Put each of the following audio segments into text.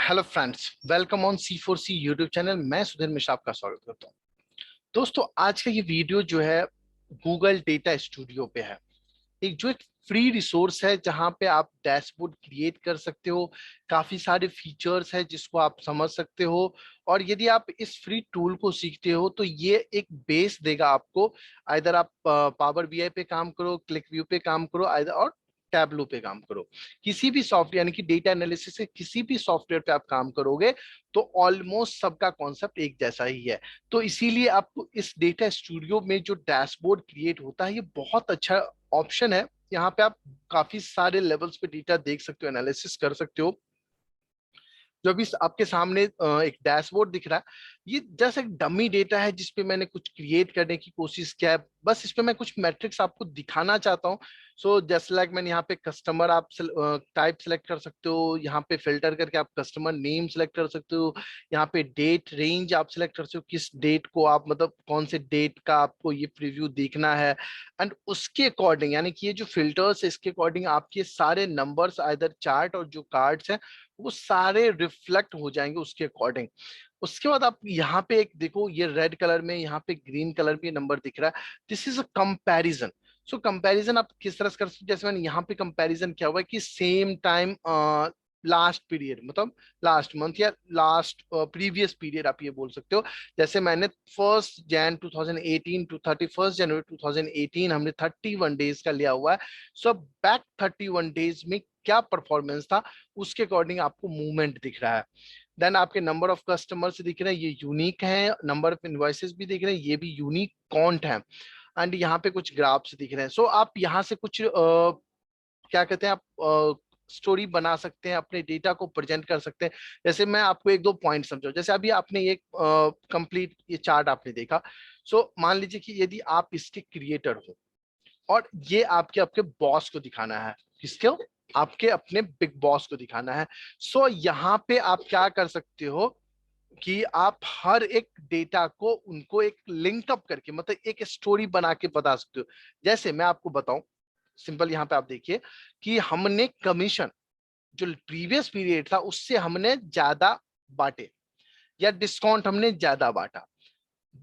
Hello friends, welcome on C4C YouTube channel. मैं सुधीर मिश्रा आपका स्वागत करता हूँ। दोस्तों, आज का ये वीडियो जो है गूगल डेटा स्टूडियो पे है। एक फ्री रिसोर्स है जहां पे आप डैशबोर्ड क्रिएट कर सकते हो। काफी सारे फीचर्स है जिसको आप समझ सकते हो। और यदि आप इस फ्री टूल को सीखते हो तो ये एक बेस देगा आपको। आइदर आप पावर बीआई पे काम करो, क्लिक व्यू पे काम करो, आइदर और टैबलो पे काम करो। किसी भी सॉफ्टवेयर यानी कि डेटा एनालिसिस के किसी भी सॉफ्टवेयर पे आप काम करोगे तो ऑलमोस्ट सबका कॉन्सेप्ट एक जैसा ही है। तो इसीलिए आपको इस डेटा स्टूडियो में जो डैशबोर्ड क्रिएट होता है ये बहुत अच्छा ऑप्शन है। यहाँ पे आप काफी सारे लेवल्स पे डेटा देख सकते हो, एनालिसिस कर सकते हो। जो अभी आपके सामने एक डैशबोर्ड दिख रहा है, ये जस्ट एक डमी डेटा है जिसपे मैंने कुछ क्रिएट करने की कोशिश किया है। बस इस पे मैं कुछ मैट्रिक्स आपको दिखाना चाहता हूँ। सो जस्ट लाइक मैंने यहाँ पे कस्टमर आप टाइप सेलेक्ट कर सकते हो, यहाँ पे फिल्टर करके आप कस्टमर नेम सेलेक्ट कर सकते हो, यहाँ पे डेट रेंज आप सेलेक्ट कर सकते हो, किस डेट को आप मतलब कौन से डेट का आपको ये प्रीव्यू देखना है। एंड उसके अकॉर्डिंग यानी कि ये जो फिल्टर्स है इसके अकॉर्डिंग आपके सारे नंबर्स आइदर चार्ट और जो कार्ड्स हैं वो सारे रिफ्लेक्ट हो जाएंगे उसके अकॉर्डिंग। उसके बाद आप यहाँ पे एक देखो, ये रेड कलर में, यहाँ पे ग्रीन कलर में नंबर दिख रहा है। This is a comparison. So comparison आप किस तरह से कर सकते हो, जैसे मैंने यहाँ पे कंपैरिजन किया हुआ है कि सेम टाइम लास्ट पीरियड मतलब लास्ट मंथ या लास्ट प्रीवियस पीरियड आप ये बोल सकते हो। जैसे मैंने 1 जन 2018 टू 31 जनवरी 2018 हमने 31 डेज का लिया हुआ है। सो बैक 31 डेज में क्या परफॉर्मेंस था उसके अकॉर्डिंग आपको मूवमेंट दिख रहा है। देन आपके नंबर ऑफ कस्टमर्स दिख रहे हैं, ये यूनिक है। नंबर ऑफ इनवॉइसेस भी दिख रहे हैं, ये भी यूनिक काउंट है। एंड यहाँ पे कुछ ग्राफ्स दिख रहे हैं। सो आप यहाँ से कुछ क्या कहते हैं आप स्टोरी बना सकते हैं, अपने डेटा को प्रेजेंट कर सकते हैं। जैसे मैं आपको एक दो पॉइंट समझाऊं, जैसे अभी आपने ये कंप्लीट ये चार्ट आपने देखा। सो मान लीजिए कि यदि आप इसके क्रिएटर हो और ये आपके आपके बॉस को दिखाना है। किसको? आपके अपने बिग बॉस को दिखाना है। सो यहाँ पे आप क्या कर सकते हो कि आप हर एक डेटा को उनको एक लिंकअप करके मतलब एक स्टोरी बना के बता सकते हो। जैसे मैं आपको बताऊं, सिंपल यहाँ पे आप देखिए कि हमने कमीशन जो प्रीवियस पीरियड था उससे हमने ज्यादा बांटे या डिस्काउंट हमने ज्यादा बांटा,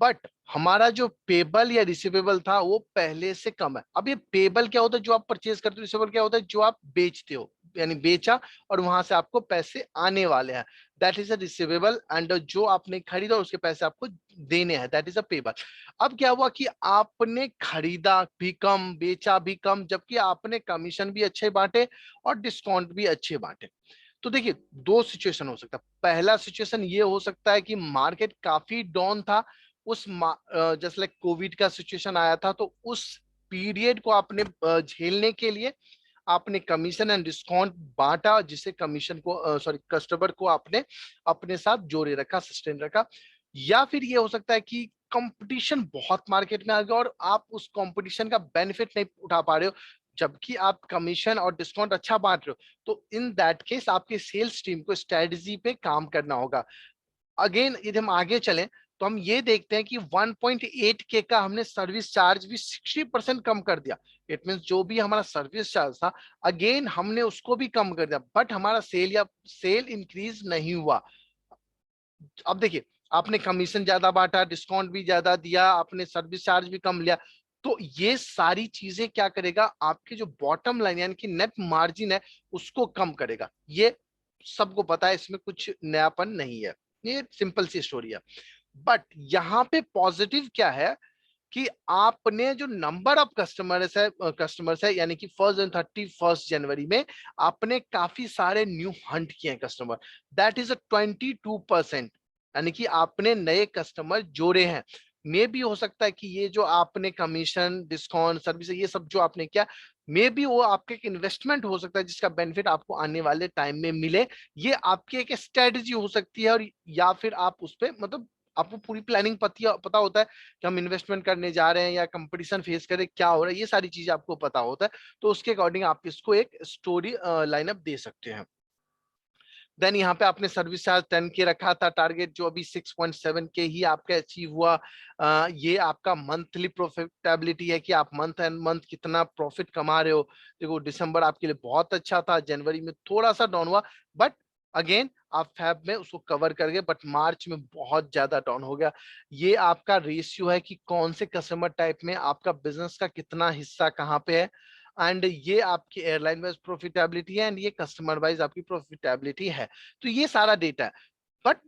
बट हमारा जो पेबल या रिसीवेबल था वो पहले से कम है। अब ये पेबल क्या होता है? जो आप परचेज करते हो। रिसीवेबल क्या होता है? जो आप बेचते हो, यानी बेचा और वहां से आपको पैसे आने वाले हैं, that is a receivable. And जो आपने खरीदा उसके पैसे आपको देने हैं, दैट इज अ पेबल। अब क्या हुआ कि आपने खरीदा भी कम, बेचा भी कम, जबकि आपने कमीशन भी अच्छे बांटे और डिस्काउंट भी अच्छे बांटे। तो देखिए, दो सिचुएशन हो सकता है। पहला सिचुएशन ये हो सकता है कि मार्केट काफी डाउन था, उस जैसे लाइक कोविड का सिचुएशन आया था, तो उस पीरियड को आपने झेलने के लिए आपने कमीशन एंड डिस्काउंट बांटा, जिससे कमीशन को सॉरी कस्टमर को आपने अपने साथ जोड़े रखा, सस्टेन रखा। या फिर ये हो सकता है कि कंपटीशन बहुत मार्केट में आ गया और आप उस कंपटीशन का बेनिफिट नहीं उठा पा रहे हो, जबकि आप कमीशन और डिस्काउंट अच्छा बांट रहे हो। तो इन दैट केस आपके सेल्स टीम को स्ट्रेटजी पे काम करना होगा। अगेन यदि हम आगे चलें तो हम ये देखते हैं कि 1.8 के का हमने सर्विस चार्ज भी 60% कम कर दिया। इट मीन जो भी हमारा सर्विस चार्ज था, अगेन हमने उसको भी कम कर दिया, बट हमारा सेल या सेल इंक्रीज नहीं हुआ। अब देखिए, आपने कमीशन ज्यादा बांटा, डिस्काउंट भी ज्यादा दिया, आपने सर्विस चार्ज भी कम लिया। तो ये सारी चीजें क्या करेगा? आपके जो बॉटम लाइन यानी कि नेट मार्जिन है उसको कम करेगा। ये सबको पता है, इसमें कुछ नयापन नहीं है, ये सिंपल सी स्टोरी है। बट यहाँ पे पॉजिटिव क्या है कि आपने जो नंबर ऑफ कस्टमर्स है यानी कि 1 एंड 31 जनवरी में आपने काफी सारे न्यू हंट किए हैं कस्टमर, दैट इज अ 22%। यानी कि आपने नए कस्टमर जोड़े हैं। मे भी हो सकता है कि ये जो आपने कमीशन डिस्काउंट सर्विस ये सब जो आपने किया, मे भी वो आपके एक इन्वेस्टमेंट हो सकता है जिसका बेनिफिट आपको आने वाले टाइम में मिले। ये आपकी एक स्ट्रेटजी हो सकती है, और या फिर आप उस पर मतलब आपको पूरी प्लानिंग पता होता है कि हम इन्वेस्टमेंट करने जा रहे हैं या कंपटीशन फेस करें, क्या हो रहा है, ये सारी चीजें आपको पता होता है। तो उसके अकॉर्डिंग आप इसको एक स्टोरी लाइनअप दे सकते हैं। देन यहाँ पे आपने सर्विस चार्ज 10 के रखा था टारगेट, जो अभी 6.7 के ही आपका अचीव हुआ। ये आपका मंथली प्रॉफिटेबिलिटी है कि आप मंथ एंड मंथ कितना प्रॉफिट कमा रहे हो। देखो, दिसंबर आपके लिए बहुत अच्छा था, जनवरी में थोड़ा सा डाउन हुआ, बट अगेन आप फैब में उसको कवर कर गए, बट मार्च में बहुत ज्यादा डाउन हो गया। ये आपका रेशियो है कि कौन से कस्टमर टाइप में आपका बिजनेस का कितना हिस्सा कहाँ पे है, एंड ये आपकी एयरलाइन वाइज प्रॉफिटेबिलिटी है, एंड ये कस्टमर वाइज आपकी प्रॉफिटेबिलिटी है। तो ये सारा डेटा है। बट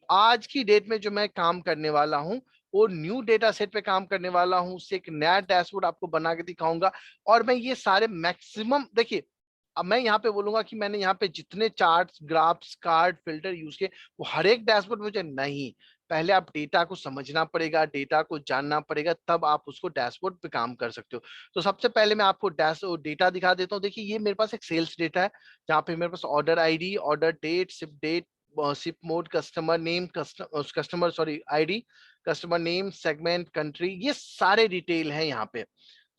आज की डेट में जो मैं काम करने वाला हूं वो न्यू डेटा सेट पे काम करने वाला हूं, उससे एक नया डैशबोर्ड आपको बना के दिखाऊंगा। और मैं ये सारे मैक्सिमम, देखिए अब मैं यहाँ पे बोलूंगा कि मैंने यहाँ पे जितने charts, graphs, card, filter use किए वो हर एक डैशबोर्ड मुझे नहीं। पहले आप डेटा को समझना पड़ेगा, डेटा को जानना पड़ेगा, तब आप उसको डैशबोर्ड पे काम कर सकते हो। तो सबसे पहले मैं आपको डैश डेटा दिखा देता हूँ। देखिए ये मेरे पास एक सेल्स डेटा है, जहाँ पे मेरे पास order ID, order date, ship date, ship mode, customer name, customer sorry ID, customer name, segment, country, ये सारे डिटेल है यहाँ पे।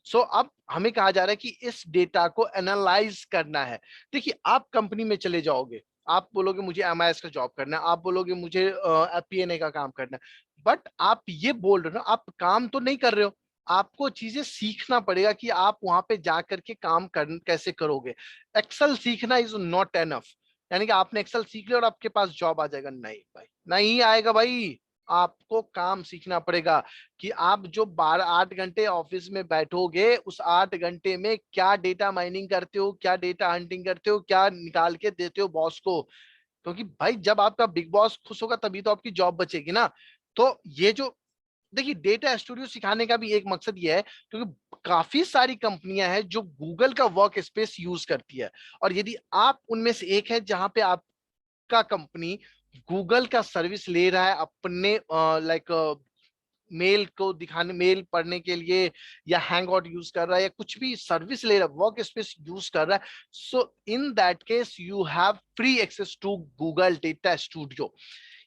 अब हमें कहा जा रहा है कि इस डेटा को एनालाइज करना है। देखिए आप कंपनी में चले जाओगे, आप बोलोगे मुझे एमआईएस का जॉब करना है, आप बोलोगे मुझे पीएनए का काम करना है, बट आप ये बोल रहे हो ना, आप काम तो नहीं कर रहे हो। आपको चीजें सीखना पड़ेगा कि आप वहां पे जा करके काम कर कैसे करोगे। एक्सेल सीखना इज नॉट एनफ, यानी कि आपने एक्सेल सीख लिया और आपके पास जॉब आ जाएगा, नहीं भाई, नहीं आएगा भाई। आपको काम सीखना पड़ेगा कि आप जो 12-8 घंटे ऑफिस में बैठोगे, उस 8 घंटे में क्या डेटा माइनिंग करते हो, क्या डेटा हंटिंग करते हो, क्या निकाल के देते हो बॉस को। क्योंकि भाई जब आपका बिग बॉस खुश होगा तभी तो आपकी जॉब बचेगी ना। तो ये जो, देखिए डेटा स्टूडियो सिखाने का भी एक मकसद ये है, क्योंकि काफी सारी कंपनियां हैं जो गूगल का वर्क स्पेस यूज करती है, और यदि आप उनमें से एक है जहां पे आपका कंपनी गूगल का सर्विस ले रहा है अपने लाइक मेल को दिखाने, मेल पढ़ने के लिए, या हैंग आउट यूज कर रहा है, या कुछ भी सर्विस ले रहा है, वर्क स्पेस यूज कर रहा है, so in that case you have free access to Google Data Studio.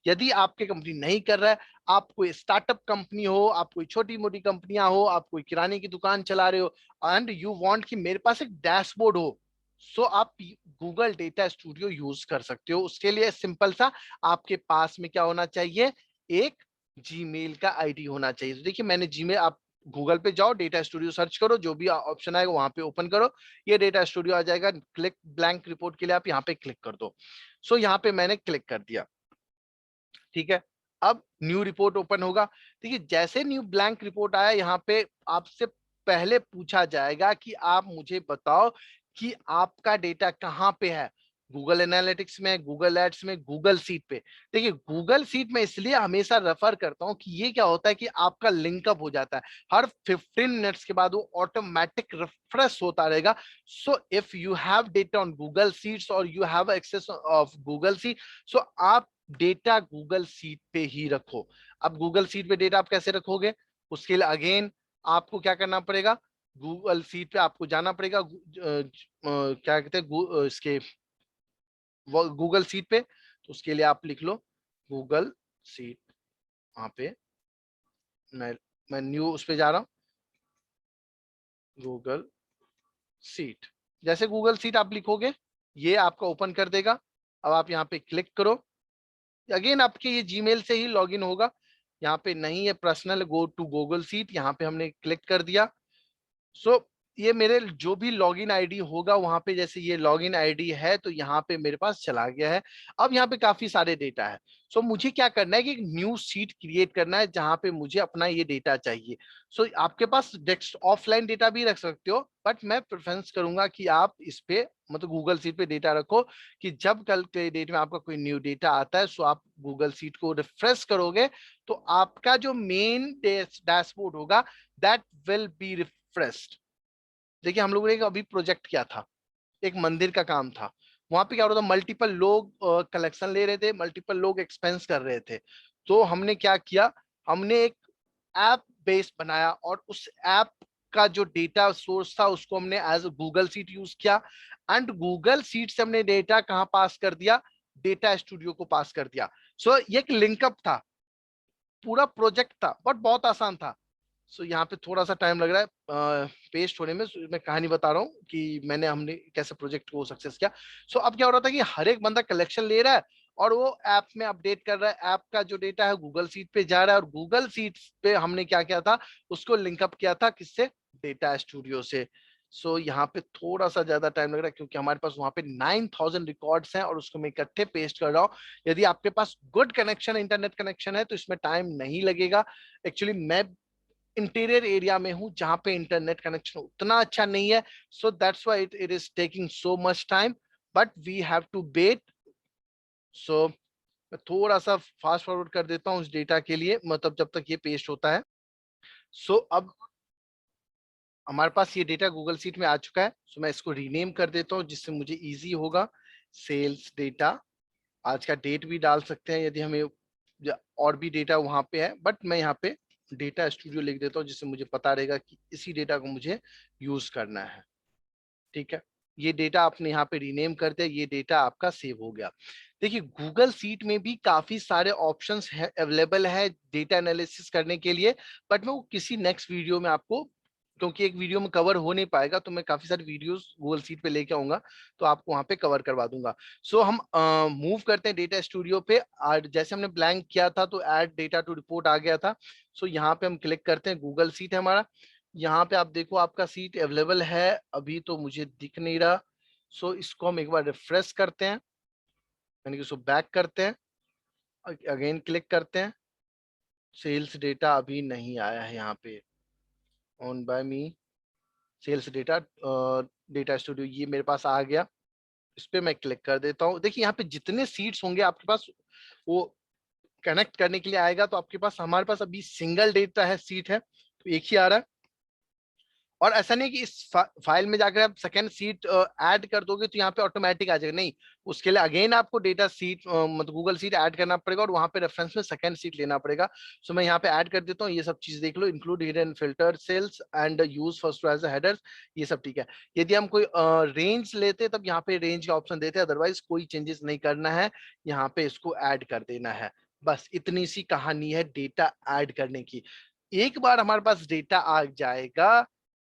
यदि आपके कंपनी नहीं कर रहा है, आप कोई स्टार्टअप कंपनी हो, आप कोई छोटी मोटी कंपनियां हो, आप कोई किराने की दुकान चला रहे हो, एंड यू वांट कि मेरे पास एक डैशबोर्ड हो, आप गूगल डेटा स्टूडियो यूज कर सकते हो। उसके लिए सिंपल सा, आपके पास में क्या होना चाहिए, एक जीमेल का आईडी होना चाहिए। तो देखिए मैंने जीमेल, आप गूगल पे जाओ, डेटा स्टूडियो सर्च करो, जो भी ऑप्शन आएगा वहां पे ओपन करो, ये डेटा स्टूडियो आ जाएगा। क्लिक ब्लैंक रिपोर्ट के लिए आप यहाँ पे क्लिक कर दो। यहाँ पे मैंने क्लिक कर दिया, ठीक है। अब न्यू रिपोर्ट ओपन होगा। देखिए जैसे न्यू ब्लैंक रिपोर्ट आया, यहाँ पे आपसे पहले पूछा जाएगा कि आप मुझे बताओ कि आपका डेटा कहाँ पे है, गूगल एनालिटिक्स में, गूगल एड्स में, गूगल सीट पे। देखिए गूगल सीट में इसलिए हमेशा रेफर करता हूँ कि ये क्या होता है कि आपका लिंकअप हो जाता है, हर 15 मिनट्स के बाद वो ऑटोमेटिक रिफ्रेश होता रहेगा। So if you have data on Google Sheets और you have access of Google sheet, आप डेटा गूगल सीट पे ही रखो। अब गूगल सीट पे डेटा आप कैसे रखोगे, उसके लिए अगेन आपको क्या करना पड़ेगा, गूगल सीट पे आपको जाना पड़ेगा, क्या कहते हैं इसके गूगल सीट पे। तो उसके लिए आप लिख लो गूगल सीट, वहां पे मैं मैं न्यू उस पे जा रहा हूँ, गूगल सीट। जैसे गूगल सीट आप लिखोगे, ये आपका ओपन कर देगा। अब आप यहाँ पे क्लिक करो, अगेन आपके ये जीमेल से ही लॉगिन होगा। यहाँ पे नहीं है personal, go to Google sheet, यहाँ पे हमने क्लिक कर दिया। सो ये मेरे जो भी लॉगिन आईडी होगा वहां पे, जैसे ये लॉगिन आईडी है तो यहाँ पे मेरे पास चला गया है। अब यहाँ पे काफी सारे डेटा है। मुझे क्या करना है कि एक न्यू शीट क्रिएट करना है जहाँ पे मुझे अपना ये डेटा चाहिए। आपके पास डेस्क ऑफलाइन डेटा भी रख सकते हो, बट मैं प्रेफरेंस करूंगा कि आप इस पे मतलब गूगल सीट पे डेटा रखो, कि जब कल के डेट में आपका कोई न्यू डेटा आता है, आप गूगल सीट को रिफ्रेश करोगे तो आपका जो मेन डैशबोर्ड होगा दैट विल बी रिफ्रेश्ड। देखिए हम लोगों ने अभी प्रोजेक्ट किया था, एक मंदिर का काम था। वहां पे क्या हो रहा था, मल्टीपल लोग कलेक्शन ले रहे थे, मल्टीपल लोग एक्सपेंस कर रहे थे। तो हमने क्या किया, हमने एक ऐप बेस बनाया, और उस ऐप का जो डेटा सोर्स था उसको हमने एज गूगल सीट यूज किया, एंड गूगल सीट से हमने डेटा कहाँ पास कर दिया, डेटा स्टूडियो को पास कर दिया। ये एक लिंकअप था, पूरा प्रोजेक्ट था, बट बहुत आसान था। यहाँ पे थोड़ा सा टाइम लग रहा है पेस्ट होने में। मैं कहानी बता रहा हूँ कि हमने कैसे प्रोजेक्ट को सक्सेस किया। अब क्या हो रहा था कि हर एक बंदा कलेक्शन ले रहा है और वो ऐप में अपडेट कर रहा है, ऐप का जो डेटा है गूगल सीट पे जा रहा है, और गूगल सीट पे हमने क्या किया था, उसको लिंकअप किया था किससे, डेटा स्टूडियो से। सो यहाँ पे थोड़ा सा ज्यादा टाइम लग रहा है क्योंकि हमारे पास वहां पे 9000 रिकॉर्ड्स हैं और उसको मैं इकट्ठे पेस्ट कर रहा हूँ। यदि आपके पास गुड कनेक्शन, इंटरनेट कनेक्शन है तो इसमें टाइम नहीं लगेगा। एक्चुअली मैं इंटीरियर एरिया में हूँ जहां पे इंटरनेट कनेक्शन उतना अच्छा नहीं है, so that's why it is taking so much time, but we have to wait. So मैं थोड़ा सा फास्ट फॉरवर्ड कर देता हूँ उस डेटा के लिए, मतलब जब तक ये पेस्ट होता है। अब हमारे पास ये डेटा गूगल सीट में आ चुका है। सो मैं इसको रीनेम कर देता हूँ जिससे मुझे इजी होगा। सेल्स डेटा, आज का डेट भी डाल सकते हैं यदि हमें और भी डेटा वहां पे है, बट मैं यहाँ पे डेटा स्टूडियो लिख देता हूँ जिससे मुझे पता रहेगा कि इसी डेटा को मुझे यूज करना है। ठीक है, ये डेटा आपने यहाँ पे रीनेम कर दिया, ये डेटा आपका सेव हो गया। देखिए गूगल सीट में भी काफी सारे ऑप्शंस है, अवेलेबल है डेटा एनालिसिस करने के लिए, बट मैं वो किसी नेक्स्ट वीडियो में आपको, क्योंकि एक वीडियो में कवर हो नहीं पाएगा, तो मैं काफी सारे वीडियोस गूगल सीट पे लेके आऊंगा तो आपको वहां पे कवर करवा दूंगा। सो हम मूव करते हैं डेटा स्टूडियो पे। और जैसे हमने ब्लैंक किया था तो ऐड डेटा टू रिपोर्ट आ गया था। सो यहाँ पे हम क्लिक करते हैं, गूगल सीट है हमारा। यहाँ पे आप देखो आपका सीट अवेलेबल है, अभी तो मुझे दिख नहीं रहा। सो इसको हम एक बार रिफ्रेश करते हैं, यानी कि इसको बैक करते हैं, अगेन क्लिक करते हैं। सेल्स डेटा अभी नहीं आया है यहाँ पे, on by me sales data, data studio ये मेरे पास आ गया। इस पे मैं क्लिक कर देता हूँ। देखिए यहाँ पे जितने सीट्स होंगे आपके पास वो कनेक्ट करने के लिए आएगा, तो आपके पास, हमारे पास अभी सिंगल डेटा है, सीट है तो एक ही आ रहा है। और ऐसा नहीं कि इस फाइल में जाकर आप सेकंड सीट ऐड कर दोगे तो यहाँ पे ऑटोमेटिक आ जाएगा, नहीं। उसके लिए अगेन आपको डेटा सीट मतलब गूगल सीट ऐड करना पड़ेगा और वहां पे रेफरेंस में सेकंड सीट लेना पड़ेगा। सो मैं यहाँ पे ऐड कर देता हूँ, ये सब चीज देख लो, include hidden filter cells and use first as headers, ये सब ठीक है। यदि हम कोई रेंज लेते तब यहाँ पे रेंज का ऑप्शन देते, अदरवाइज कोई चेंजेस नहीं करना है, यहाँ पे इसको ऐड कर देना है। बस इतनी सी कहानी है डेटा ऐड करने की। एक बार हमारे पास डेटा आ जाएगा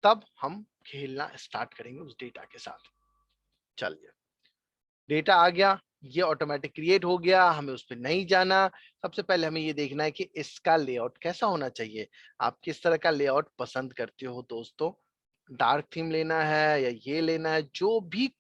तब हम खेलना स्टार्ट करेंगे उस डेटा के साथ। चलिए, डेटा आ गया, ये ऑटोमेटिक क्रिएट हो गया, हमें उस पर नहीं जाना। सबसे पहले हमें ये देखना है कि इसका लेआउट कैसा होना चाहिए। आप किस तरह का लेआउट पसंद करते हो दोस्तों, डार्क थीम लेना है या ये लेना है, जो भी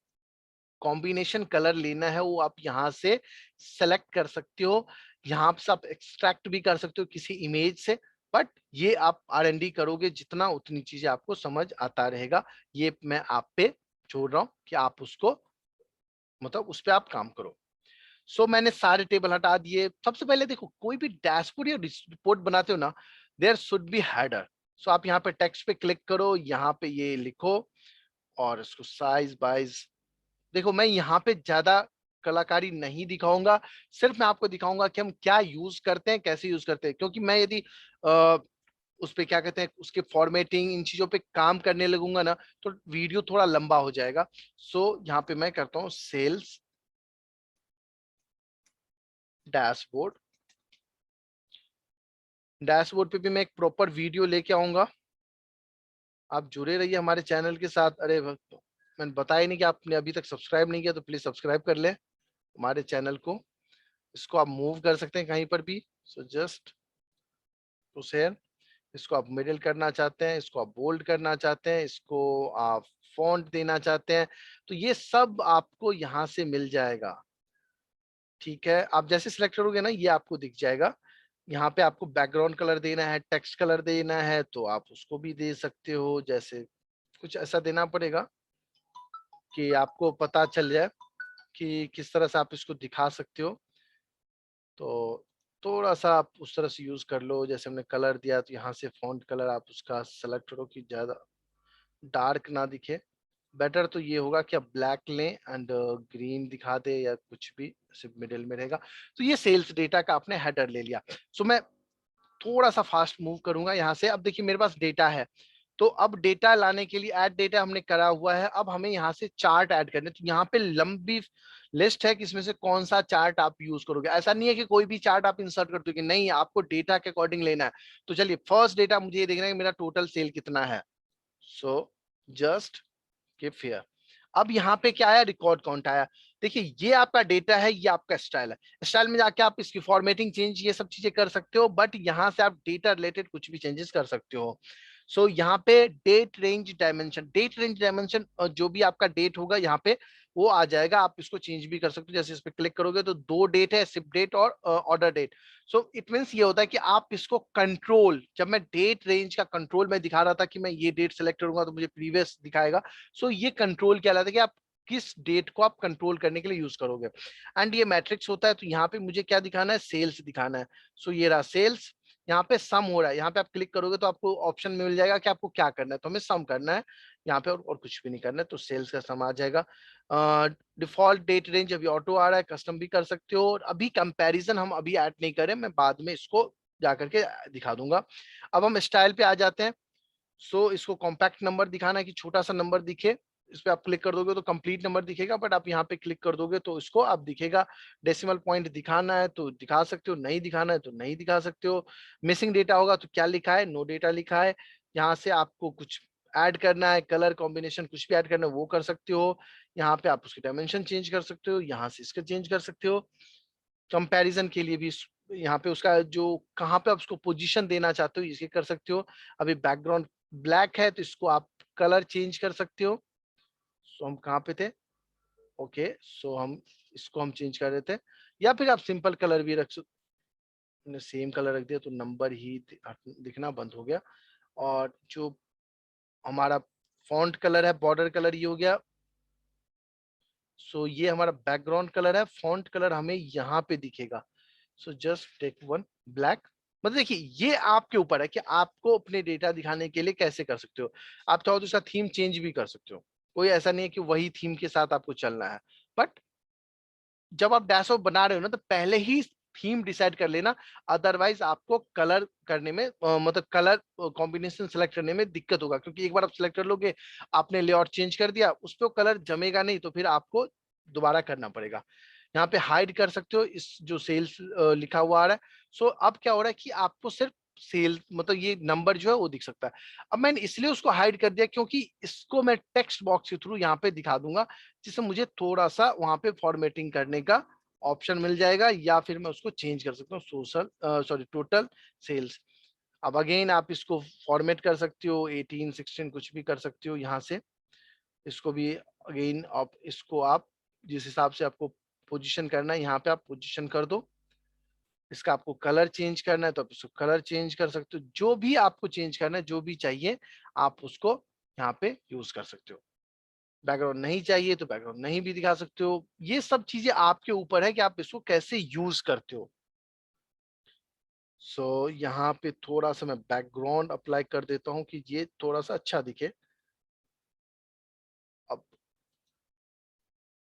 कॉम्बिनेशन कलर लेना है वो आप यहाँ से सेलेक्ट कर सकते हो। यहाँ से आप एक्सट्रैक्ट भी कर सकते हो किसी इमेज से, बट ये आप R&D करोगे जितना, उतनी चीजें आपको समझ आता रहेगा। ये मैं आप पे छोड़ रहा हूँ कि आप उसको, मतलब उस पर आप काम करो। सो मैंने सारे टेबल हटा दिए। सबसे पहले देखो, कोई भी डैशबोर्ड या रिपोर्ट बनाते हो ना, देयर शुड बी हेडर। सो आप यहाँ पे टेक्स्ट पे क्लिक करो, यहाँ पे ये लिखो और इसको साइज बाइज, देखो मैं यहाँ पे ज्यादा कलाकारी नहीं दिखाऊंगा, सिर्फ मैं आपको दिखाऊंगा कि हम क्या यूज करते हैं, कैसे यूज करते हैं। क्योंकि मैं यदि उस पे क्या कहते हैं, उसके फॉर्मेटिंग इन चीजों पे काम करने लगूंगा ना, तो वीडियो थोड़ा लंबा हो जाएगा। सो यहाँ पे मैं करता हूँ सेल्स डैशबोर्ड। डैशबोर्ड पे भी मैं एक प्रॉपर वीडियो लेके आऊंगा। आप जुड़े रहिए हमारे चैनल के साथ। अरे मैंने बताया नहीं कि आपने अभी तक सब्सक्राइब नहीं किया, तो प्लीज सब्सक्राइब कर ले हमारे चैनल को। इसको आप मूव कर सकते हैं कहीं पर भी। सो जस्ट टू शेयर, इसको आप मिडिल करना चाहते हैं, इसको आप बोल्ड करना चाहते हैं, इसको आप फॉन्ट देना चाहते हैं, तो ये सब आपको यहाँ से मिल जाएगा। ठीक है, आप जैसे सिलेक्ट करोगे ना, ये आपको दिख जाएगा। यहाँ पे आपको बैकग्राउंड कलर देना है, टेक्स्ट कलर देना है, तो आप उसको भी दे सकते हो। जैसे कुछ ऐसा देना पड़ेगा कि आपको पता चल जाए कि किस तरह से आप इसको दिखा सकते हो। तो थोड़ा सा आप उस तरह से यूज कर लो। जैसे हमने कलर दिया तो यहाँ से फॉन्ट कलर आप उसका सेलेक्ट करो कि ज्यादा डार्क ना दिखे। बेटर तो ये होगा कि आप ब्लैक लें एंड ग्रीन दिखा दे या कुछ भी सिर्फ मिडिल में रहेगा। तो ये सेल्स डेटा का आपने हेडर ले लिया। सो मैं थोड़ा सा फास्ट मूव करूंगा यहाँ से। अब देखिए मेरे पास डेटा है, तो अब डेटा लाने के लिए ऐड डेटा हमने करा हुआ है। अब हमें यहाँ से चार्ट ऐड करने, तो यहाँ पे लंबी लिस्ट है कि इसमें से कौन सा चार्ट आप यूज करोगे। ऐसा नहीं है कि कोई भी चार्ट आप इंसर्ट कर दोगे, नहीं, आपको डेटा के अकॉर्डिंग लेना है। तो चलिए, फर्स्ट डेटा मुझे ये देखना है कि मेरा टोटल सेल कितना है। So just give here. अब यहाँ पे क्या आया, रिकॉर्ड काउंट आया। देखिए ये आपका डेटा है, ये आपका स्टाइल है। स्टाइल में जाके आप इसकी फॉर्मेटिंग चेंज, ये सब चीजें कर सकते हो, बट यहाँ से आप डेटा रिलेटेड कुछ भी चेंजेस कर सकते हो। सो यहाँ पे डेट रेंज डायमेंशन जो भी आपका डेट होगा यहाँ पे वो आ जाएगा। आप इसको चेंज भी कर सकते हो। जैसे इस पे क्लिक करोगे तो 2 डेट है, शिप डेट और order date. So it means ये होता है कि आप इसको कंट्रोल, जब मैं डेट रेंज का कंट्रोल में दिखा रहा था कि मैं ये डेट सेलेक्ट करूंगा तो मुझे प्रीवियस दिखाएगा। सो ये कंट्रोल क्या कहलाता है कि आप किस डेट को आप कंट्रोल करने के लिए यूज करोगे। एंड ये मैट्रिक्स होता है, तो यहाँ पे मुझे क्या दिखाना है, सेल्स दिखाना है। सो ये रहा सेल्स। यहाँ पे सम हो रहा है, यहाँ पे आप क्लिक करोगे तो आपको ऑप्शन मिल जाएगा कि आपको क्या करना है। तो हमें सम करना है यहाँ पे, और कुछ भी नहीं करना है। तो सेल्स का सम आ जाएगा। डिफॉल्ट डेट रेंज अभी ऑटो आ रहा है, कस्टम भी कर सकते हो। और अभी कंपैरिजन हम अभी ऐड नहीं करें, मैं बाद में इसको जाकर के दिखा दूंगा। अब हम स्टाइल पे आ जाते हैं। सो इसको कॉम्पैक्ट नंबर दिखाना है कि छोटा सा नंबर दिखे। इस पे आप क्लिक कर दोगे तो कंप्लीट नंबर दिखेगा, बट आप यहाँ पे क्लिक कर दोगे तो इसको आप दिखेगा। डेसिमल पॉइंट दिखाना है तो दिखा सकते हो, नहीं दिखाना है तो नहीं दिखा सकते हो। मिसिंग डेटा होगा तो क्या लिखा है, नो डेटा लिखा है। यहाँ से आपको कुछ ऐड करना है, कलर कॉम्बिनेशन कुछ भी ऐड करना है वो कर सकते हो। यहाँ पे आप उसकी डायमेंशन चेंज कर सकते हो, यहाँ से इसका चेंज कर सकते हो। कंपैरिजन के लिए भी यहाँ पे उसका जो कहाँ पे आप उसको पोजीशन देना चाहते हो इसके कर सकते हो। अभी बैकग्राउंड ब्लैक है तो इसको आप कलर चेंज कर सकते हो। सो हम कहाँ पे थे, ओके। सो हम इसको हम चेंज कर देते हैं, या फिर आप सिंपल कलर भी रख सकते। सेम कलर रख दिया तो नंबर ही दिखना बंद हो गया। और जो हमारा फॉन्ट कलर है, बॉर्डर कलर ये हो गया। सो ये हमारा बैकग्राउंड कलर है, फॉन्ट कलर हमें यहाँ पे दिखेगा। So just take one black. मतलब देखिए ये आपके ऊपर है कि आपको अपने डेटा दिखाने के लिए कैसे कर सकते हो। आप चाहो तो इसका थीम चेंज भी कर सकते हो। कोई ऐसा नहीं है कि वही थीम के साथ आपको चलना है। बट जब आप डैशबोर्ड बना रहे हो ना तो पहले ही थीम डिसाइड कर लेना। अदरवाइज आपको कलर करने में मतलब कलर कॉम्बिनेशन सेलेक्ट करने में दिक्कत होगा, क्योंकि एक बार आप सेलेक्ट कर लोगे, आपने लेआउट चेंज कर दिया, उस पर कलर जमेगा नहीं, तो फिर आपको दोबारा करना पड़ेगा। यहाँ पे हाइड कर सकते हो इस जो सेल्स लिखा हुआ आ रहा है। सो अब क्या हो रहा है कि आपको सिर्फ सेल मतलब ये नंबर जो है वो दिख सकता है। अब मैंने इसलिए उसको हाइड कर दिया क्योंकि इसको मैं टेक्स्ट बॉक्स के थ्रू यहाँ पे दिखा दूंगा, जिससे मुझे थोड़ा सा वहां पे फॉर्मेटिंग करने का ऑप्शन मिल जाएगा, या फिर मैं उसको चेंज कर सकता हूँ टोटल सेल्स। अब अगेन आप इसको फॉर्मेट कर सकते हो, 18 16 कुछ भी कर सकते हो यहाँ से। इसको भी अगेन आप इसको आप जिस हिसाब से आपको पोजीशन करना है यहाँ पे आप पोजीशन कर दो। इसका आपको कलर चेंज करना है तो आप इसको कलर चेंज कर सकते हो। जो भी आपको चेंज करना है, जो भी चाहिए आप उसको यहाँ पे यूज कर सकते हो। बैकग्राउंड नहीं चाहिए तो बैकग्राउंड नहीं भी दिखा सकते हो। ये सब चीजें आपके ऊपर है कि आप इसको कैसे यूज करते हो। यहाँ पे थोड़ा सा मैं बैकग्राउंड अप्लाई कर देता हूँ कि ये थोड़ा सा अच्छा दिखे। अब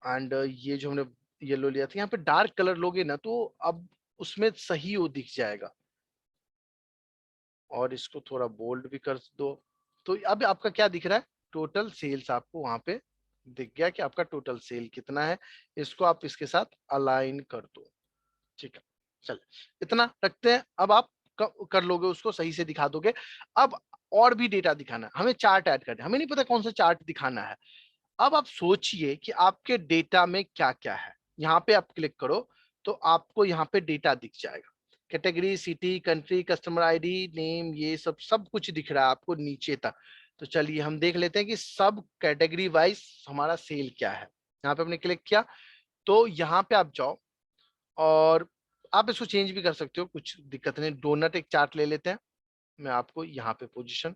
एंड ये जो हमने येलो लिया था, यहाँ पे डार्क कलर लोगे ना तो अब उसमें सही वो दिख जाएगा। और इसको थोड़ा बोल्ड भी कर दो। तो अब आपका क्या दिख रहा है, टोटल सेल्स आपको वहां पे दिख गया कि आपका टोटल सेल कितना है। इसको आप इसके साथ अलाइन कर दो। ठीक है, चल इतना रखते हैं। अब आप कर लोगे, उसको सही से दिखा दोगे। अब और भी डेटा दिखाना है हमें, चार्ट ऐड करना है। हमें नहीं पता कौन सा चार्ट दिखाना है। अब आप सोचिए कि आपके डेटा में क्या क्या है। यहाँ पे आप क्लिक करो तो आपको यहाँ पे डेटा दिख जाएगा। Category, city, country, customer ID, name, ये सब सब कुछ दिख रहा है आपको नीचे तक। तो चलिए हम देख लेते हैं कि सब कैटेगरी वाइज हमारा सेल क्या है। यहाँ पे हमने क्लिक किया तो यहाँ पे आप जाओ और आप इसको चेंज भी कर सकते हो, कुछ दिक्कत नहीं। डोनट एक चार्ट ले लेते हैं। मैं आपको यहाँ पे पोजीशन,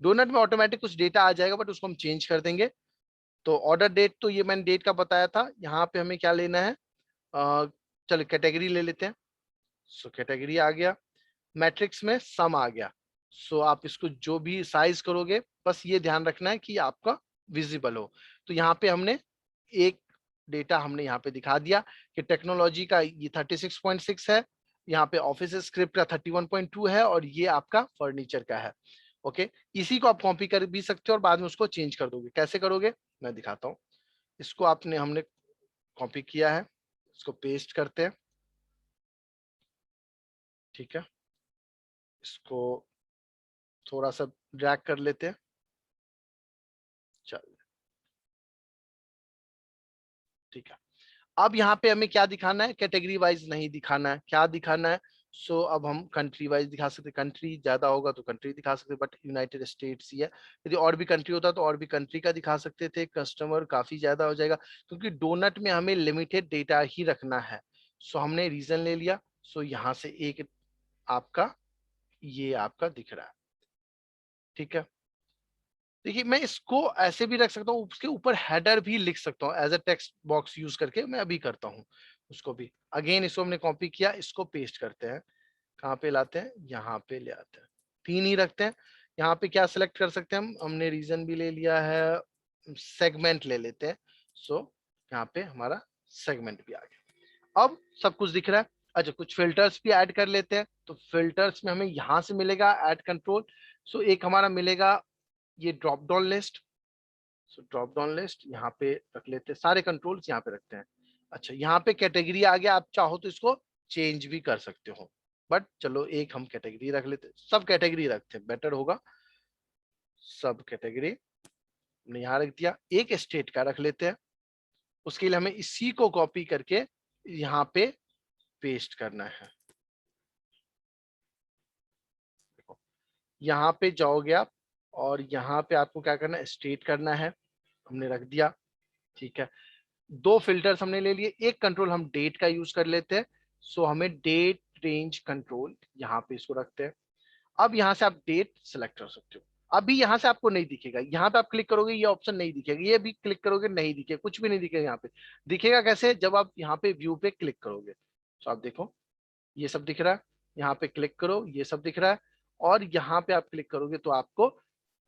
डोनट में ऑटोमेटिक कुछ डेटा आ जाएगा बट उसको हम चेंज कर देंगे। तो ऑर्डर डेट तो ये मैंने डेट का बताया था। यहाँ पे हमें क्या लेना है, चलो कैटेगरी ले लेते हैं। सो कैटेगरी आ गया, मैट्रिक्स में सम आ गया। सो आप इसको जो भी साइज करोगे बस ये ध्यान रखना है कि आपका विजिबल हो। तो यहाँ पे हमने एक डेटा हमने यहाँ पे दिखा दिया कि टेक्नोलॉजी का ये 36.6 है, यहाँ पे ऑफिस स्क्रिप्ट का 31.2 है, और ये आपका फर्नीचर का है। ओके, इसी को आप कॉपी कर भी सकते हो और बाद में उसको चेंज कर दोगे। कैसे करोगे मैं दिखाता हूँ। इसको आपने हमने कॉपी किया है, इसको पेस्ट करते हैं। ठीक है, इसको थोड़ा सा ड्रैग कर लेते हैं। चल ठीक है। अब यहाँ पे हमें क्या दिखाना है, कैटेगरी वाइज नहीं दिखाना है। क्या दिखाना है, सो अब हम कंट्री वाइज दिखा सकते, कंट्री ज्यादा होगा तो कंट्री दिखा सकते, बट यूनाइटेड स्टेट्स ही है। यदि और भी कंट्री होता तो और भी कंट्री का दिखा सकते थे। कस्टमर काफी ज्यादा हो जाएगा क्योंकि डोनट में हमें लिमिटेड डेटा ही रखना है। सो हमने रीजन ले लिया। सो यहाँ से एक आपका ये आपका दिख रहा है, ठीक है। देखिए मैं इसको ऐसे भी रख सकता हूँ, उसके ऊपर हेडर भी लिख सकता हूँ as a text box use करके, मैं अभी करता हूँ उसको भी। अगेन इसको हमने कॉपी किया, इसको पेस्ट करते हैं। कहाँ पे लाते हैं, यहाँ पे ले आते हैं। तीन ही रखते हैं। यहाँ पे क्या सिलेक्ट कर सकते हैं हम, हमने रीजन भी ले लिया है, सेगमेंट ले लेते हैं। सो यहाँ पे हमारा सेगमेंट भी आ गया। अब सब कुछ दिख रहा है। अच्छा, कुछ फिल्टर्स भी ऐड कर लेते हैं। तो फिल्टर्स में हमें यहाँ से मिलेगा ऐड कंट्रोल। सो एक हमारा मिलेगा ये drop down list. So drop down list यहाँ पे रख लेते हैं, सारे कंट्रोल्स यहाँ पे रखते हैं। अच्छा, यहाँ पे कैटेगरी आ गया, आप चाहो तो इसको चेंज भी कर सकते हो, बट चलो एक हम कैटेगरी रख लेते हैं, सब कैटेगरी रखते हैं, बेटर होगा। सब कैटेगरी हमने यहाँ रख दिया। एक स्टेट का रख लेते हैं। उसके लिए हमें इसी को कॉपी करके यहाँ पे पेस्ट करना है। देखो, यहाँ पे जाओगे आप और यहाँ पे आपको क्या करना है, स्टेट करना है। हमने रख दिया, ठीक है। दो फिल्टर्स हमने ले लिए, एक कंट्रोल हम डेट का यूज कर लेते हैं। सो हमें डेट रेंज कंट्रोल यहाँ पे इसको रखते हैं। अब यहाँ से आप डेट सेलेक्ट कर सकते हो। अभी यहाँ से आपको नहीं दिखेगा, यहाँ पे आप क्लिक करोगे ये ऑप्शन नहीं दिखेगा, ये भी क्लिक करोगे नहीं दिखेगा, कुछ भी नहीं दिखेगा। यहाँ पे दिखेगा कैसे, जब आप यहाँ पे व्यू पे क्लिक करोगे। तो आप देखो ये सब दिख रहा है, यहाँ पे क्लिक करो ये सब दिख रहा है। और यहाँ पे आप क्लिक करोगे तो आपको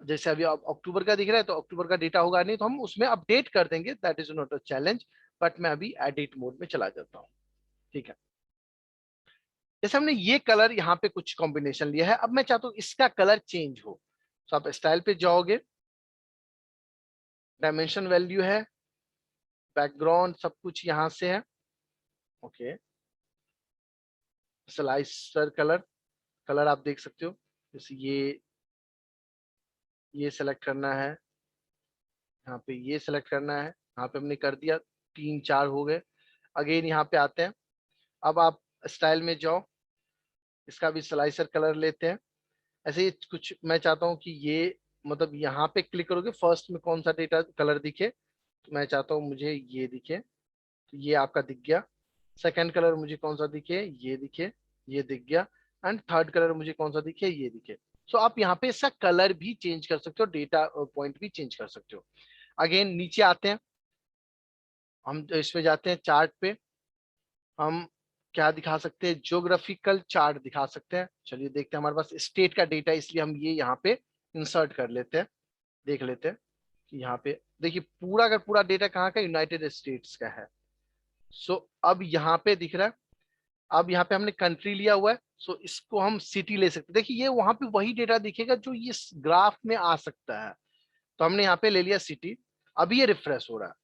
जैसे अभी अक्टूबर का दिख रहा है तो अक्टूबर का डेटा होगा नहीं, तो हम उसमें अपडेट कर देंगे, that is not a challenge. But मैं अभी एडिट मोड में चला जाता हूँ, ठीक है। जैसे हमने ये कलर यहाँ पे कुछ कॉम्बिनेशन लिया है, अब मैं चाहता हूँ इसका कलर चेंज हो। तो आप स्टाइल पे जाओगे, डायमेंशन वैल्यू है, बैकग्राउंड सब कुछ यहाँ से है, ओके। स्लाइसर कलर, कलर आप देख सकते हो, जैसे ये सेलेक्ट करना है, यहाँ पे ये सेलेक्ट करना है, यहाँ पे हमने कर दिया, तीन चार हो गए। अगेन यहाँ पे आते हैं, अब आप स्टाइल में जाओ, इसका भी स्लाइसर कलर लेते हैं। ऐसे ही कुछ मैं चाहता हूँ कि ये मतलब यहाँ पे क्लिक करोगे फर्स्ट में कौन सा डेटा कलर दिखे, तो मैं चाहता हूँ मुझे ये दिखे, तो ये आपका दिख गया। सेकंड कलर मुझे कौन सा दिखे, ये दिखे, ये दिख गया। एंड थर्ड कलर मुझे कौन सा दिखे, ये दिखे। सो आप यहाँ पे इसका कलर भी चेंज कर सकते हो, डेटा पॉइंट भी चेंज कर सकते हो। अगेन नीचे आते हैं, हम इसमें जाते हैं चार्ट पे। हम क्या दिखा सकते हैं, ज्योग्राफिकल चार्ट दिखा सकते हैं। चलिए देखते हैं, हमारे पास स्टेट का डेटा, इसलिए हम ये यहाँ पे इंसर्ट कर लेते हैं। देख लेते हैं कि यहाँ पे देखिए पूरा का पूरा डेटा कहाँ का, यूनाइटेड स्टेट्स का है। सो अब यहाँ पे दिख रहा है। अब यहाँ पे हमने कंट्री लिया हुआ है, सो इसको हम सिटी ले सकते हैं। देखिए ये वहां पे वही डेटा दिखेगा जो ये ग्राफ में आ सकता है। तो हमने यहाँ पे ले लिया सिटी। अभी ये रिफ्रेश हो रहा है।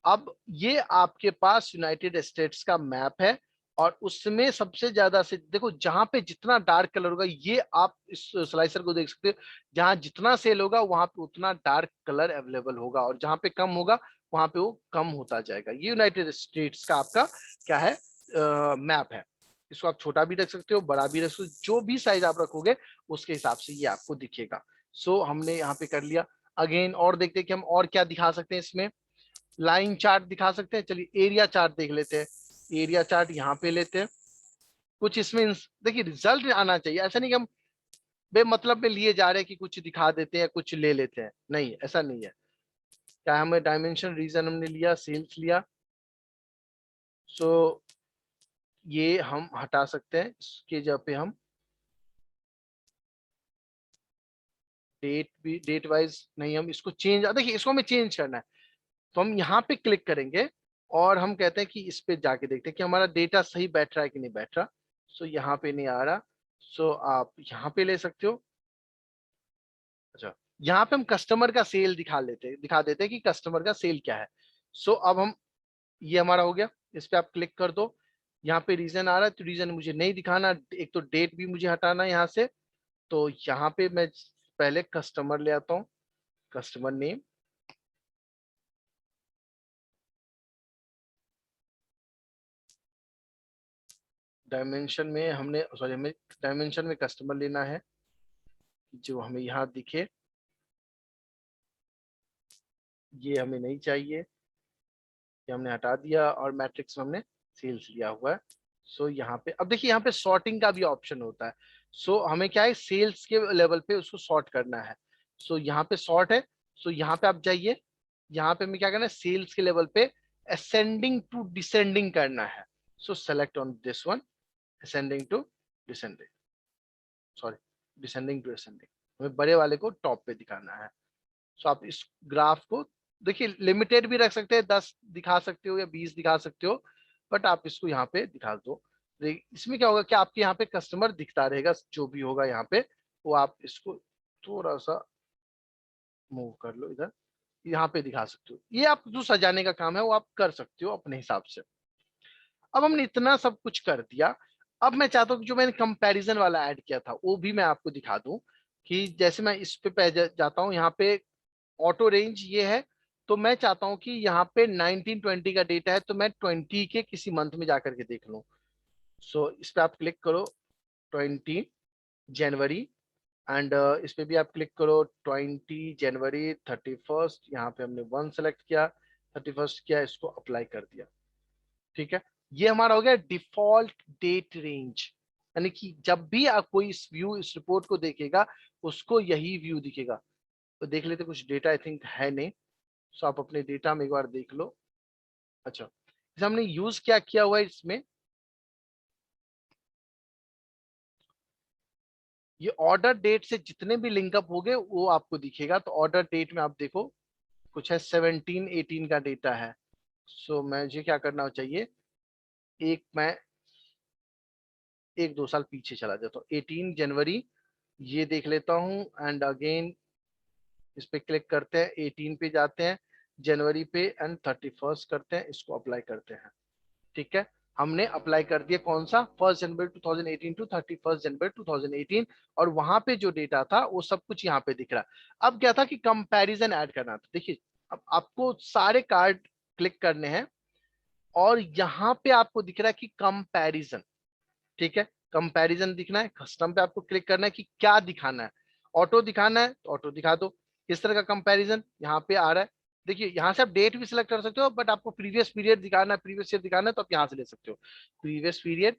अब ये आपके पास यूनाइटेड स्टेट्स का मैप है, और उसमें सबसे ज्यादा से देखो जहां पे जितना डार्क कलर होगा, ये आप इस स्लाइसर को देख सकते हो, जहां जितना सेल होगा वहां पे उतना डार्क कलर अवेलेबल होगा, और जहां पे कम होगा वहां पे वो कम होता जाएगा। ये यूनाइटेड स्टेट्स का आपका क्या है, मैप है। इसको आप छोटा भी रख सकते हो, बड़ा भी रख सकते हो, जो भी साइज आप रखोगे उसके हिसाब से ये आपको दिखेगा। सो हमने यहाँ पे कर लिया। अगेन और देखते हैं कि हम और क्या दिखा सकते हैं इसमें। लाइन चार्ट दिखा सकते हैं, चलिए एरिया चार्ट देख लेते हैं। एरिया चार्ट यहाँ पे लेते हैं। कुछ इसमें देखिए रिजल्ट आना चाहिए, ऐसा नहीं कि हम बेमतलब में लिए जा रहे हैं कि कुछ दिखा देते हैं कुछ ले लेते हैं, नहीं ऐसा नहीं है। क्या हमें डायमेंशन रीजन हमने लिया, सेल्स लिया। सो ये हम हटा सकते हैं, इसके जगह पे हम डेट भी, डेट वाइज नहीं, हम इसको चेंज, देखिए इसको हमें चेंज करना है। तो हम यहाँ पे क्लिक करेंगे और हम कहते हैं कि इस पे जाके देखते हैं कि हमारा डेटा सही बैठ रहा है कि नहीं बैठ रहा। सो यहाँ पे नहीं आ रहा। सो आप यहाँ पे ले सकते हो। अच्छा, यहाँ पे हम कस्टमर का सेल दिखा देते हैं कि कस्टमर का सेल क्या है। सो अब हम, ये हमारा हो गया, इस पे आप क्लिक कर दो। यहाँ पे रीजन आ रहा है, तो रीजन मुझे नहीं दिखाना, एक तो डेट भी मुझे हटाना है यहाँ से। तो यहाँ पे मैं पहले कस्टमर ले आता हूँ, कस्टमर नेम। डायमेंशन में हमने सॉरी हमें डायमेंशन में कस्टमर लेना है जो हमें यहाँ दिखे, ये हमें नहीं चाहिए, ये हमने हटा दिया और मैट्रिक्स में हमने सेल्स लिया हुआ है। सो यहाँ पे अब देखिए यहाँ पे सॉर्टिंग का भी ऑप्शन होता है। सो हमें क्या है सेल्स के लेवल पे उसको सॉर्ट करना है। सो यहाँ पे सॉर्ट है। सो यहाँ पे आप जाइए, यहाँ पे हमें क्या करना है सेल्स के लेवल पे असेंडिंग टू डिसेंडिंग करना है। So select on this one, ascending to descending, sorry descending to ascending, हमें बड़े वाले को टॉप पे दिखाना है। सो आप इस ग्राफ को देखिए लिमिटेड भी रख सकते हैं, 10 दिखा सकते हो या 20 दिखा सकते हो, बट आप इसको यहाँ पे दिखा दो। इसमें क्या होगा कि आपके यहाँ पे कस्टमर दिखता रहेगा, जो भी होगा यहाँ पे वो आप इसको थोड़ा सा मूव कर लो इधर, यहाँ पे दिखा सकते हो। ये आप जो सजाने का काम है वो आप कर सकते हो अपने हिसाब से। अब हमने इतना सब कुछ कर दिया। अब मैं चाहता हूँ कि जो मैंने कंपैरिजन वाला ऐड किया था वो भी मैं आपको दिखा दूं कि जैसे मैं इस पे जाता हूँ, यहाँ पे ऑटो रेंज ये है, तो मैं चाहता हूँ कि यहाँ पे 1920 का डेटा है तो मैं 20 के किसी मंथ में जाकर के देख लूँ। सो इस पे आप क्लिक करो 20 जनवरी, एंड इस पे भी आप क्लिक करो 20 जनवरी 31, यहाँ पे हमने 1 सेलेक्ट किया, 31 किया, इसको अप्लाई कर दिया। ठीक है, ये हमारा हो गया डिफॉल्ट डेट रेंज, यानी कि जब भी आप कोई इस व्यू इस रिपोर्ट को देखेगा उसको यही व्यू दिखेगा। तो देख लेते कुछ डेटा आई थिंक है नहीं। सो आप अपने डेटा में एक बार देख लो। अच्छा, जैसे हमने यूज क्या किया हुआ है इसमें, ये ऑर्डर डेट से जितने भी लिंकअप हो गए वो आपको दिखेगा। तो ऑर्डर डेट में आप देखो कुछ है 17-18 का डेटा है। सो मुझे क्या करना चाहिए, एक मैं 1-2 साल पीछे चला जाता हूँ, 18 जनवरी ये देख लेता हूँ, एंड अगेन इस पे क्लिक करते हैं, 18 पे जाते हैं, जनवरी पे एंड 31 करते हैं, इसको अप्लाई करते हैं। ठीक है, हमने अप्लाई कर दिया कौन सा 1 जनवरी 2018 टू 31 जनवरी 2018, और वहां पे जो डेटा था वो सब कुछ यहाँ पे दिख रहा है। अब क्या था कि कंपैरिजन ऐड करना था। देखिए अब आपको सारे कार्ड क्लिक करने हैं और यहाँ पे आपको दिख रहा है कि कंपैरिजन। ठीक है, कंपैरिजन दिखना है, कस्टम पे आपको क्लिक करना है कि क्या दिखाना है, ऑटो दिखाना है तो ऑटो दिखा दो। किस तरह का कंपैरिजन यहाँ पे आ रहा है, देखिए यहाँ से आप डेट भी सिलेक्ट कर सकते हो, बट आपको प्रीवियस पीरियड दिखाना है, प्रीवियस ईयर दिखाना है तो आप यहाँ से ले सकते हो। प्रीवियस पीरियड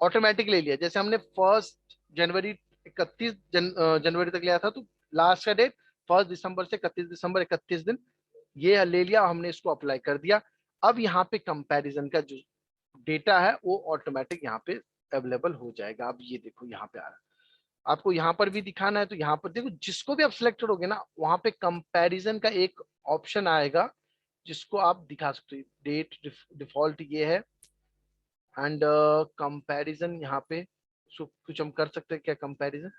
ऑटोमेटिक ले लिया, जैसे हमने 1 जनवरी 31 जनवरी तक लिया था तो लास्ट का डेट 1 दिसंबर से 31 दिसंबर, 31 दिन ये ले लिया, हमने इसको अप्लाई कर दिया। अब यहाँ पे कंपैरिजन का जो डेटा है वो ऑटोमेटिक यहाँ पे अवेलेबल हो जाएगा। अब ये देखो यहाँ पे आ रहा है, आपको यहाँ पर भी दिखाना है तो यहाँ पर देखो, जिसको भी आप सिलेक्ट करोगे ना वहां पे कंपैरिजन का एक ऑप्शन आएगा जिसको आप दिखा सकते हो। डेट डिफॉल्ट ये है, एंड कंपैरिजन यहाँ पे कुछ हम कर सकते हैं क्या कंपैरिजन,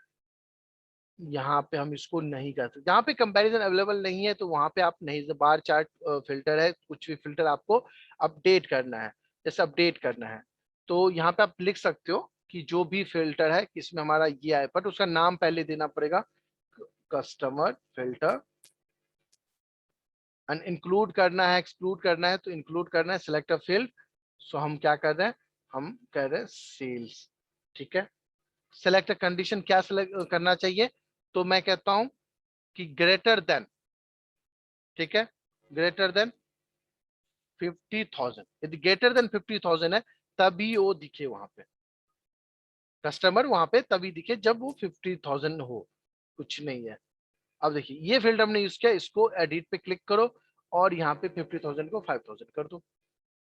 यहाँ पे हम इसको नहीं कर सकते, जहाँ पे कंपैरिजन अवेलेबल नहीं है तो वहां पे आप नहीं, बार चार्ट फिल्टर है, कुछ भी फिल्टर आपको अपडेट करना है, जैसे अपडेट करना है तो यहाँ पे आप लिख सकते हो कि जो भी फिल्टर है इसमें हमारा ये है, बट उसका नाम पहले देना पड़ेगा, कस्टमर फिल्टर, एंड इंक्लूड करना है, एक्सक्लूड करना है तो इंक्लूड करना है, सिलेक्ट अ फील्ड। सो हम क्या कर रहे हैं, हम कर रहे हैं सेल्स। ठीक है, सेलेक्ट कंडीशन क्या सेलेक्ट करना चाहिए, तो मैं कहता हूं कि ग्रेटर देन, ठीक है, ग्रेटर देन 50,000, यदि ग्रेटर देन 50,000 है तभी वो दिखे वहां पे, कस्टमर वहां पे तभी दिखे जब वो 50,000 हो, कुछ नहीं है। अब देखिए ये फील्ड हमने यूज किया, इसको एडिट पे क्लिक करो और यहाँ पे 50,000 को 5,000 कर दो।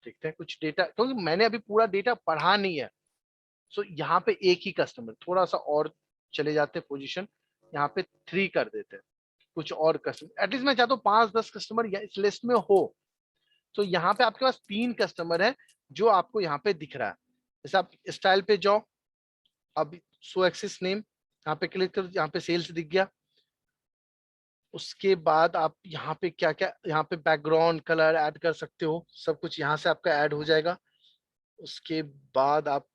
देखते हैं कुछ डेटा, क्योंकि मैंने अभी पूरा डेटा पढ़ा नहीं है। सो यहाँ पे एक ही कस्टमर, थोड़ा सा और चले जाते पोजीशन, यहाँ पे 3 कर देते हैं, कुछ और कस्टमर एटलीस्ट मैं चाहता हूँ 5-10 कस्टमर इस लिस्ट में हो। तो यहाँ पे आपके पास 3 कस्टमर है जो आपको यहाँ पे दिख रहा है। जैसे आप स्टाइल पे जाओ, अब शो एक्सिस नेम यहाँ पे क्लिक कर, यहाँ पे सेल्स दिख गया। उसके बाद आप यहाँ पे क्या क्या, यहाँ पे बैकग्राउंड कलर ऐड कर सकते हो, सब कुछ यहाँ से आपका ऐड हो जाएगा। उसके बाद आप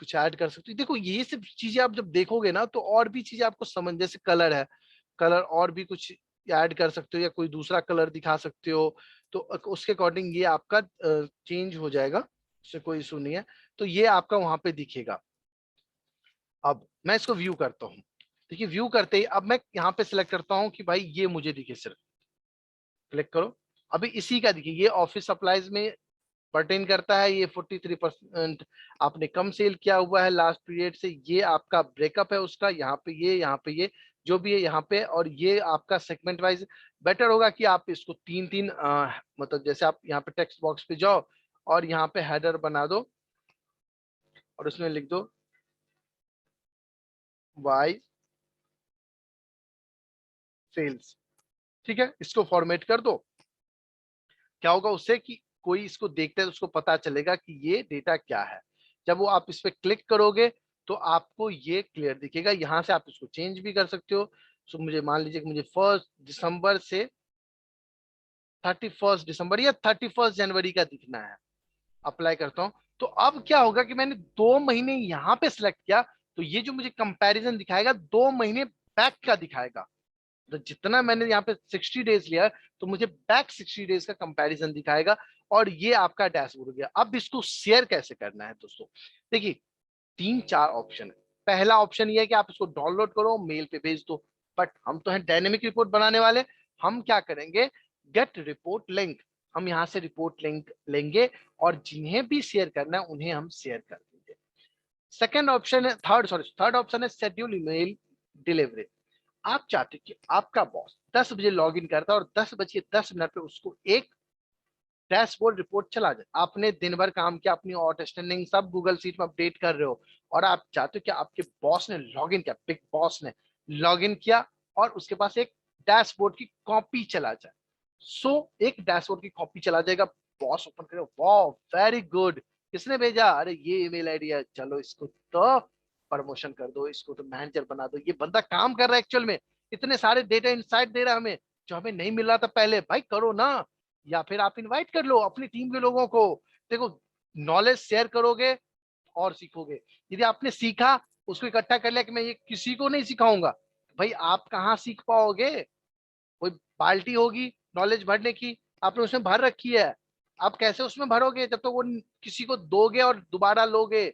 कुछ ऐड कर सकते हो। देखो ये सब चीजें आप जब देखोगे ना तो और भी चीजें आपको समझ, जैसे कलर है, कलर और भी कुछ ऐड कर सकते हो या कोई दूसरा कलर दिखा सकते हो, तो उसके अकॉर्डिंग ये आपका चेंज हो जाएगा। उससे कोई इशू नहीं है। तो ये आपका वहां पे दिखेगा। अब मैं इसको व्यू करता हूँ। देखिए व्यू करते ही अब मैं यहाँ पे सिलेक्ट करता हूँ कि भाई ये मुझे दिखे सिर्फ। क्लिक करो। अभी इसी का देखिए, ये ऑफिस सप्लाईज में पर्टेन करता है। ये 43% आपने कम सेल किया हुआ है लास्ट पीरियड से। ये आपका ब्रेकअप है उसका, यहाँ पे ये, यहाँ पे ये, जो भी है यहाँ पे। और ये आपका सेगमेंट वाइज बेटर होगा कि आप इसको तीन तीन मतलब जैसे आप यहाँ पे टेक्स्ट बॉक्स पे जाओ और यहाँ पे हेडर बना दो और उसमें लिख दो वाई सेल्स। ठीक है, इसको फॉर्मेट कर दो। क्या होगा उससे कि कोई इसको देखता है तो उसको पता चलेगा कि ये डेटा क्या है। जब वो आप इस पे क्लिक करोगे तो आपको ये क्लियर दिखेगा। यहाँ से आप इसको चेंज भी कर सकते हो। सो मुझे मान लीजिए कि मुझे 1 दिसंबर से 31 दिसंबर या 31 जनवरी का दिखना है। अप्लाई करता हूँ। तो अब क्या होगा कि मैंने 2 महीने यहाँ पे सिलेक्ट किया, तो ये जो मुझे कंपैरिजन दिखाएगा 2 महीने बैक का दिखाएगा। तो जितना मैंने यहाँ पे 60 डेज लिया तो मुझे बैक 60 डेज का कंपैरिजन दिखाएगा। और ये आपका डैशबोर्ड हो गया। अब इसको शेयर कैसे करना है दोस्तों, देखिए 3 4 ऑप्शन है। पहला ऑप्शन ये है कि आप इसको डाउनलोड करो, मेल पे भेज दो। बट हम तो हैं डायनेमिक रिपोर्ट बनाने वाले। हम क्या करेंगे, गेट रिपोर्ट लिंक। हम यहाँ से रिपोर्ट लिंक लेंगे और जिन्हें भी शेयर करना है उन्हें हम शेयर कर देंगे। सेकेंड ऑप्शन है, थर्ड ऑप्शन है शेड्यूल ईमेल डिलीवरी। आप चाहते कि आपका बॉस 10 बजे लॉग इन करता है और 10 बजे 10 मिनट पे उसको एक डैशबोर्ड रिपोर्ट चला जाए। आपने दिन भर काम किया, अपनी आउटस्टैंडिंग सब गूगल सीट में अपडेट कर रहे हो और आप चाहते हो कि आपके बॉस ने लॉग इन किया, बिग बॉस ने लॉग इन किया और उसके पास एक डैशबोर्ड की कॉपी चला जाए। सो एक डैशबोर्ड की कॉपी चला जाएगा। बॉस ओपन करे, वाह वेरी गुड, किसने भेजा, अरे ये ईमेल आईडी है, चलो इसको तो प्रमोशन कर दो, इसको तो मैनेजर बना दो। ये बंदा काम कर रहा है एक्चुअल में, इतने सारे डेटा इनसाइट दे रहा है हमें जो हमें नहीं मिल रहा था पहले। भाई करो ना। या फिर आप इनवाइट कर लो अपनी टीम के लोगों को। देखो नॉलेज शेयर करोगे और सीखोगे। यदि आपने सीखा, उसको इकट्ठा कर लिया कि मैं ये किसी को नहीं सिखाऊंगा, भाई आप कहाँ सीख पाओगे। कोई बाल्टी होगी नॉलेज भरने की, आपने उसमें भर रखी है, आप कैसे उसमें भरोगे जब तक तो वो किसी को दोगे और दोबारा लोगे।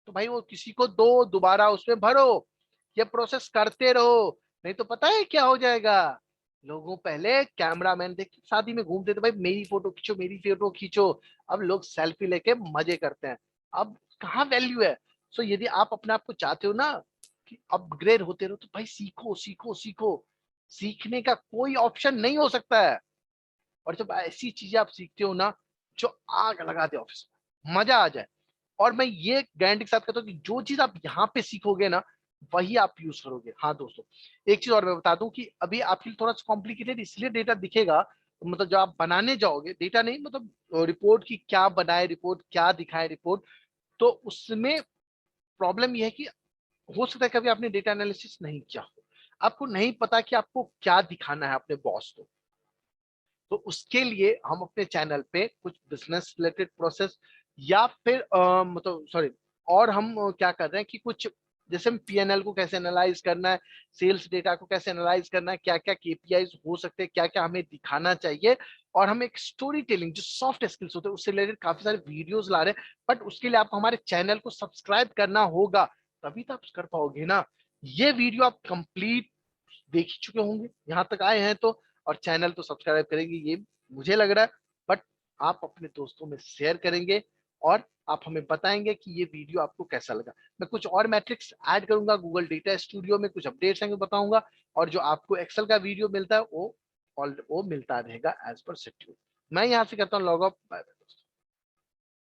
तो भाई वो किसी को दो, दोबारा उसमें भरो, ये प्रोसेस करते रहो। नहीं तो पता है क्या हो जाएगा, लोगों पहले कैमरामैन देख के शादी में घूमते थे, भाई मेरी फोटो खींचो, मेरी फोटो खींचो। अब लोग सेल्फी लेके मजे करते हैं। अब कहाँ वैल्यू है। सो यदि आप अपने आप को चाहते हो ना कि अपग्रेड होते रहो, तो भाई सीखो सीखो सीखो। सीखने का कोई ऑप्शन नहीं हो सकता है। और जब ऐसी चीजें आप सीखते हो ना जो आग लगा दे ऑफिस में, मजा आ जाए। और मैं ये गारंटी के साथ कहता हूँ कि जो चीज आप यहाँ पे सीखोगे ना वही आप यूज करोगे। हाँ दोस्तों, एक चीज और मैं बता दूं कि अभी आपके लिए थोड़ा सा कॉम्प्लिकेटेड इसलिए डेटा दिखेगा, मतलब जब आप बनाने जाओगे डेटा नहीं, मतलब रिपोर्ट की क्या बनाए, रिपोर्ट क्या दिखाए रिपोर्ट, तो उसमें प्रॉब्लम यह है कि हो सकता है कभी आपने डेटा एनालिसिस नहीं किया हो, आपको नहीं पता कि आपको क्या दिखाना है अपने बॉस को। तो उसके लिए हम अपने चैनल पे कुछ बिजनेस रिलेटेड प्रोसेस या फिर मतलब सॉरी, और हम क्या कर रहे हैं कि कुछ जैसे हम पीएनएल को कैसे एनालाइज करना है, सेल्स डेटा को कैसे एनालाइज करना है, क्या क्या केपीआईज हो सकते हैं, क्या क्या हमें दिखाना चाहिए। और हम एक स्टोरी टेलिंग जो सॉफ्ट स्किल्स होते हैं उससे रिलेटेड काफी सारे वीडियोस ला रहे हैं। बट उसके लिए आपको हमारे चैनल को सब्सक्राइब करना होगा, तभी तो आप कर पाओगे ना। ये वीडियो आप कंप्लीट देख ही चुके होंगे यहाँ तक आए हैं तो, और चैनल तो सब्सक्राइब करेंगे ये मुझे लग रहा है। बट आप अपने दोस्तों में शेयर करेंगे और आप हमें बताएंगे कि ये वीडियो आपको कैसा लगा। मैं कुछ और मैट्रिक्स ऐड करूंगा गूगल डेटा स्टूडियो में, कुछ अपडेट्स आएंगे बताऊंगा। और जो आपको एक्सेल का वीडियो मिलता है वो मिलता रहेगा एज पर शेड्यूल। मैं यहाँ से करता हूँ लॉग ऑफ।